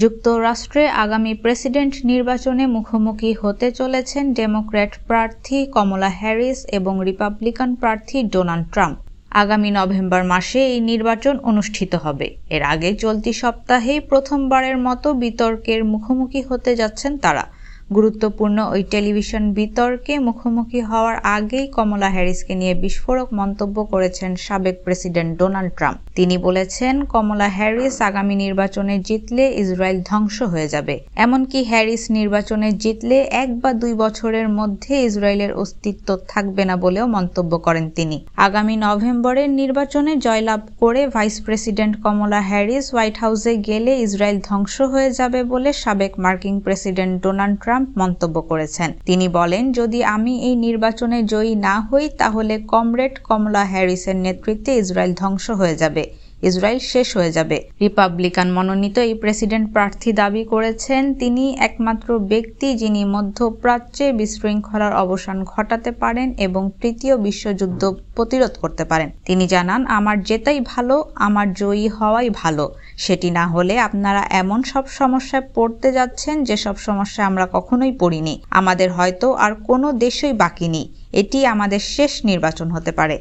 যুক্তরাষ্ট্রে আগামী প্রেসিডেন্ট নির্বাচনে মুখোমুখি হতে চলেছেন ডেমোক্র্যাট প্রার্থী কমলা হ্যারিস এবং রিপাবলিকান প্রার্থী ডোনাল্ড ট্রাম্প। আগামী নভেম্বর মাসে এই নির্বাচন অনুষ্ঠিত হবে। এর আগে চলতি সপ্তাহেই প্রথমবারের মতো বিতর্কের মুখোমুখি হতে যাচ্ছেন তারা। গুরুত্বপূর্ণ ওই টেলিভিশন বিতর্কে মুখোমুখি হওয়ার আগেই কমলা হ্যারিসকে নিয়ে বিস্ফোরক মন্তব্য করেছেন সাবেক প্রেসিডেন্ট ডোনাল্ড ট্রাম্প। তিনি বলেছেন, কমলা হ্যারিস আগামী নির্বাচনে জিতলে ইসরায়েল ধ্বংস হয়ে যাবে। এমনকি হ্যারিস নির্বাচনে জিতলে 1 বা 2 বছরের মধ্যে ইসরায়েলের অস্তিত্ব থাকবে না বলেও মন্তব্য করেন তিনি। আগামী নভেম্বরের নির্বাচনে জয়লাভ করে ভাইস প্রেসিডেন্ট কমলা হ্যারিস হোয়াইট হাউসে গেলে ইসরায়েল ধ্বংস হয়ে যাবে বলে সাবেক মার্কিন প্রেসিডেন্ট ডোনাল্ড ট্রাম্প মন্তব্য করেছেন। তিনি বলেন, যদি আমি এই নির্বাচনে জয়ী না হই তাহলে কমরেড কমলা হ্যারিসের নেতৃত্বে ইসরায়েল ধ্বংস হয়ে যাবে, ইসরায়েল শেষ হয়ে যাবে। রিপাবলিকান মনোনীত এই প্রেসিডেন্ট প্রার্থী দাবি করেছেন, তিনি একমাত্র ব্যক্তি যিনি মধ্যপ্রাচ্যে বিশৃঙ্খলার অবসান ঘটাতে পারেন এবং তৃতীয় বিশ্বযুদ্ধ প্রতিরোধ করতে পারেন। তিনি জানান, আমার জেতাই ভালো, আমার জয়ী হওয়াই ভালো। সেটি না হলে আপনারা এমন সব সমস্যায় পড়তে যাচ্ছেন যেসব সমস্যা আমরা কখনোই পড়িনি। আমাদের হয়তো আর কোনো দেশই বাকি নেই। এটি আমাদের শেষ নির্বাচন হতে পারে।